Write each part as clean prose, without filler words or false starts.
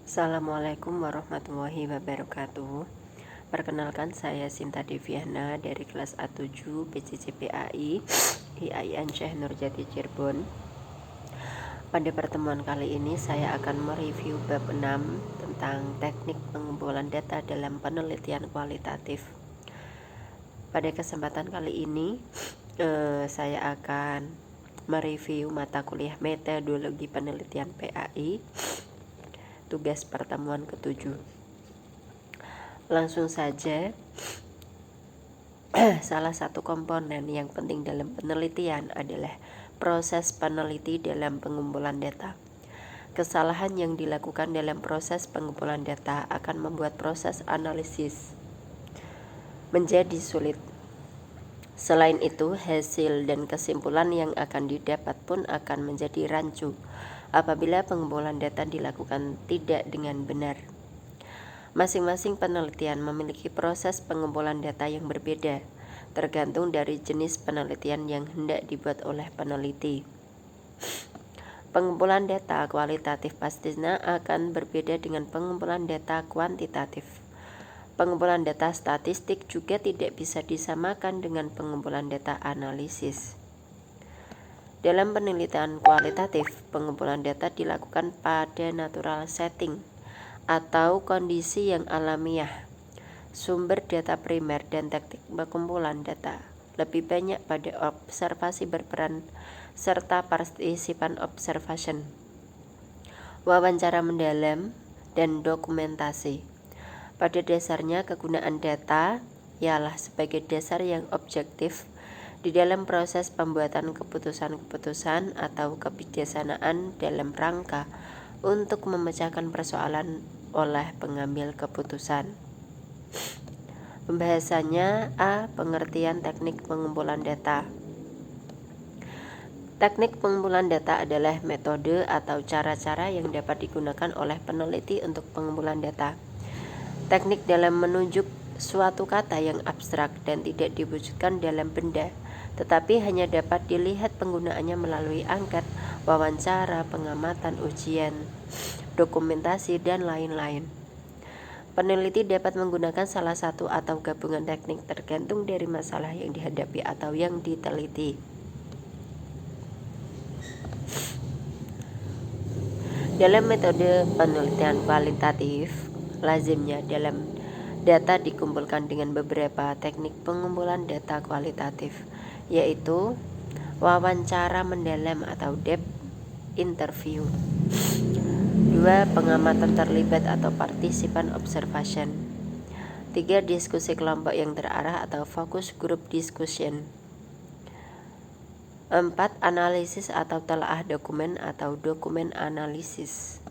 Assalamualaikum warahmatullahi wabarakatuh. Perkenalkan, saya Sinta Deviana dari kelas A7 PJJPAI IAIN Syekh Nurjati Cirebon. Pada pertemuan kali ini saya akan mereview bab 6 tentang teknik pengumpulan data dalam penelitian kualitatif. Pada kesempatan kali ini saya akan mereview mata kuliah metodologi penelitian PAI tugas pertemuan ke-7. Langsung saja, salah satu komponen yang penting dalam penelitian adalah proses peneliti dalam pengumpulan data. Kesalahan yang dilakukan dalam proses pengumpulan data akan membuat proses analisis menjadi sulit. Selain itu, hasil dan kesimpulan yang akan didapat pun akan menjadi rancu apabila pengumpulan data dilakukan tidak dengan benar. Masing-masing penelitian memiliki proses pengumpulan data yang berbeda, tergantung dari jenis penelitian yang hendak dibuat oleh peneliti. Pengumpulan data kualitatif pastinya akan berbeda dengan pengumpulan data kuantitatif. Pengumpulan data statistik juga tidak bisa disamakan dengan pengumpulan data analisis. Dalam penelitian kualitatif, pengumpulan data dilakukan pada natural setting atau kondisi yang alamiah. Sumber data primer dan teknik pengumpulan data lebih banyak pada observasi berperan serta partisipan observation, wawancara mendalam, dan dokumentasi. Pada dasarnya, kegunaan data ialah sebagai dasar yang objektif di dalam proses pembuatan keputusan-keputusan atau kebijaksanaan dalam rangka untuk memecahkan persoalan oleh pengambil keputusan. Pembahasannya A. Pengertian teknik pengumpulan data. Teknik pengumpulan data adalah metode atau cara-cara yang dapat digunakan oleh peneliti untuk pengumpulan data. Teknik dalam menunjuk suatu kata yang abstrak dan tidak diwujudkan dalam benda, tetapi hanya dapat dilihat penggunaannya melalui angket, wawancara, pengamatan, ujian, dokumentasi, dan lain-lain. Peneliti dapat menggunakan salah satu atau gabungan teknik tergantung dari masalah yang dihadapi atau yang diteliti. Dalam metode penelitian kualitatif, lazimnya dalam data dikumpulkan dengan beberapa teknik pengumpulan data kualitatif, yaitu wawancara mendalam atau depth interview. 2. Pengamatan terlibat atau partisipan observation. 3. Diskusi kelompok yang terarah atau focus group discussion. 4. Analisis atau telaah dokumen atau dokumen analisis.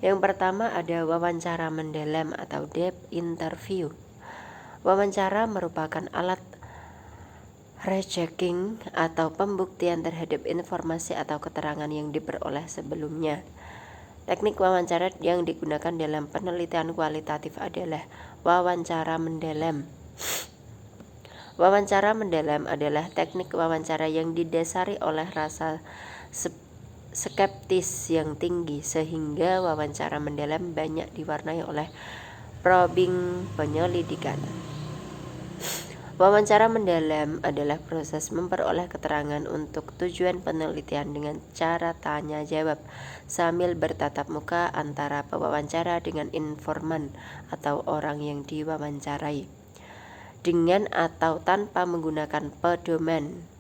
Yang pertama ada wawancara mendalam atau depth interview. Wawancara merupakan alat rechecking atau pembuktian terhadap informasi atau keterangan yang diperoleh sebelumnya. Teknik wawancara yang digunakan dalam penelitian kualitatif adalah wawancara mendalam. Wawancara mendalam adalah teknik wawancara yang didasari oleh rasa skeptis yang tinggi, sehingga wawancara mendalam banyak diwarnai oleh probing penyelidikan. Wawancara mendalam adalah proses memperoleh keterangan untuk tujuan penelitian dengan cara tanya jawab sambil bertatap muka antara pewawancara dengan informan atau orang yang diwawancarai, dengan atau tanpa menggunakan pedoman,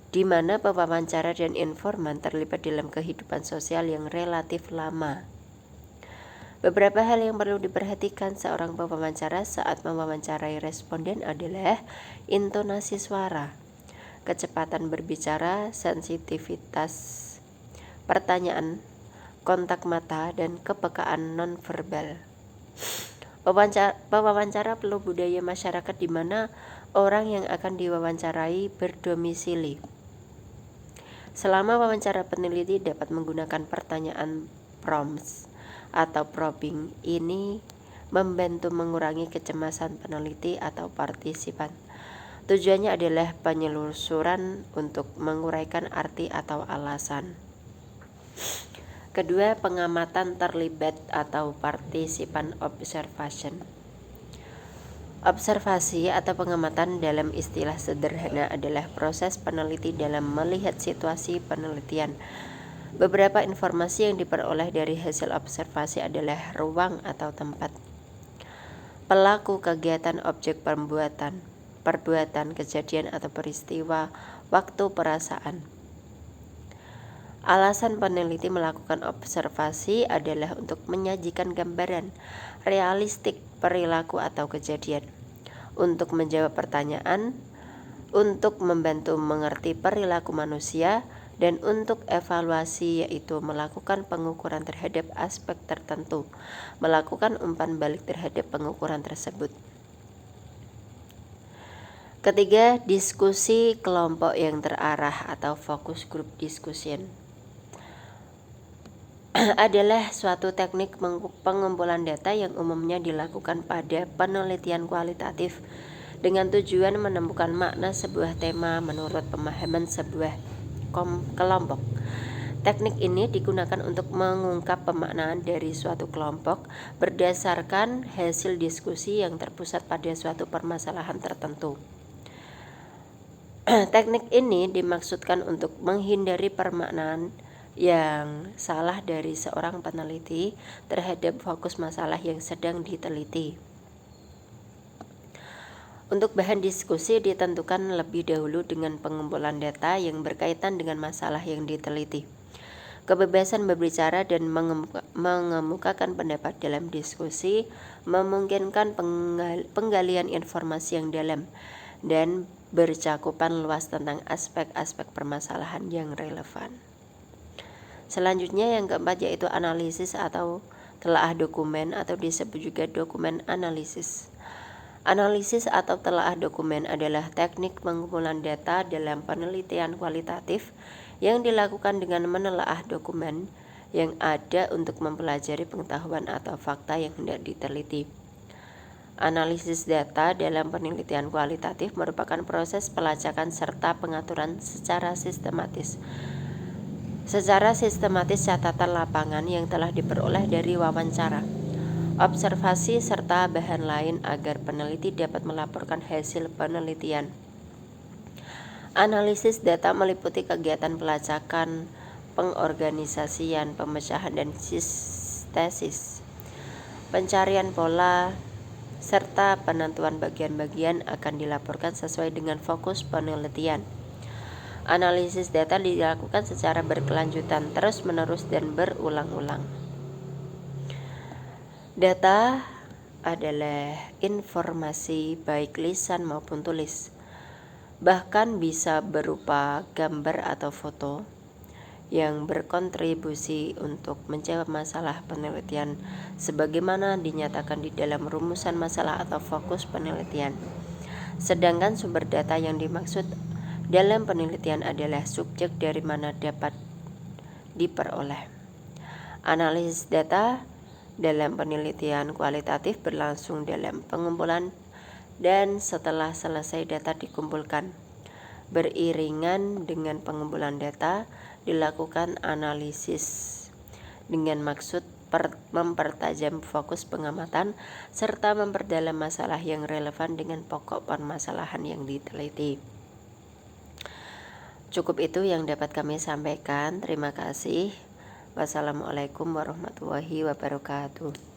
di mana pewawancara dan informan terlibat dalam kehidupan sosial yang relatif lama. Beberapa hal yang perlu diperhatikan seorang pewawancara saat mewawancarai responden adalah intonasi suara, kecepatan berbicara, sensitivitas pertanyaan, kontak mata, dan kepekaan nonverbal. Pewawancara perlu budaya masyarakat di mana orang yang akan diwawancarai berdomisili. Selama wawancara, peneliti dapat menggunakan pertanyaan prompts atau probing. Ini membantu mengurangi kecemasan peneliti atau partisipan. Tujuannya adalah penyelusuran untuk menguraikan arti atau alasan. Kedua, pengamatan terlibat atau participan observation. Observasi atau pengamatan dalam istilah sederhana adalah proses peneliti dalam melihat situasi penelitian. Beberapa informasi yang diperoleh dari hasil observasi adalah ruang atau tempat, pelaku kegiatan, objek perbuatan, kejadian atau peristiwa, waktu, perasaan. Alasan peneliti melakukan observasi adalah untuk menyajikan gambaran realistik perilaku atau kejadian, untuk menjawab pertanyaan, untuk membantu mengerti perilaku manusia, dan untuk evaluasi, yaitu melakukan pengukuran terhadap aspek tertentu, melakukan umpan balik terhadap pengukuran tersebut. Ketiga, diskusi kelompok yang terarah atau focus group discussion adalah suatu teknik pengumpulan data yang umumnya dilakukan pada penelitian kualitatif dengan tujuan menemukan makna sebuah tema menurut pemahaman sebuah kelompok. Teknik ini digunakan untuk mengungkap pemaknaan dari suatu kelompok berdasarkan hasil diskusi yang terpusat pada suatu permasalahan tertentu. Teknik ini dimaksudkan untuk menghindari pemaknaan yang salah dari seorang peneliti terhadap fokus masalah yang sedang diteliti. Untuk bahan diskusi ditentukan lebih dahulu dengan pengumpulan data yang berkaitan dengan masalah yang diteliti. Kebebasan berbicara dan mengemukakan pendapat dalam diskusi memungkinkan penggalian informasi yang dalam dan bercakupan luas tentang aspek-aspek permasalahan yang relevan. Selanjutnya yang keempat yaitu analisis atau telaah dokumen atau disebut juga dokumen analisis. Analisis atau telaah dokumen adalah teknik pengumpulan data dalam penelitian kualitatif yang dilakukan dengan menelaah dokumen yang ada untuk mempelajari pengetahuan atau fakta yang hendak diteliti. Analisis data dalam penelitian kualitatif merupakan proses pelacakan serta pengaturan secara sistematis catatan lapangan yang telah diperoleh dari wawancara, observasi, serta bahan lain agar peneliti dapat melaporkan hasil penelitian. Analisis data meliputi kegiatan pelacakan, pengorganisasian, pemecahan dan sintesis, pencarian pola, serta penentuan bagian-bagian akan dilaporkan sesuai dengan fokus penelitian. Analisis data dilakukan secara berkelanjutan, terus-menerus, dan berulang-ulang. Data adalah informasi baik lisan maupun tulis, bahkan bisa berupa gambar atau foto yang berkontribusi untuk menjawab masalah penelitian sebagaimana dinyatakan di dalam rumusan masalah atau fokus penelitian. Sedangkan sumber data yang dimaksud dalam penelitian adalah subjek dari mana dapat diperoleh. Analisis data dalam penelitian kualitatif berlangsung dalam pengumpulan dan setelah selesai data dikumpulkan. Beriringan dengan pengumpulan data dilakukan analisis dengan maksud mempertajam fokus pengamatan serta memperdalam masalah yang relevan dengan pokok permasalahan yang diteliti. Cukup itu yang dapat kami sampaikan. Terima kasih. Wassalamualaikum warahmatullahi wabarakatuh.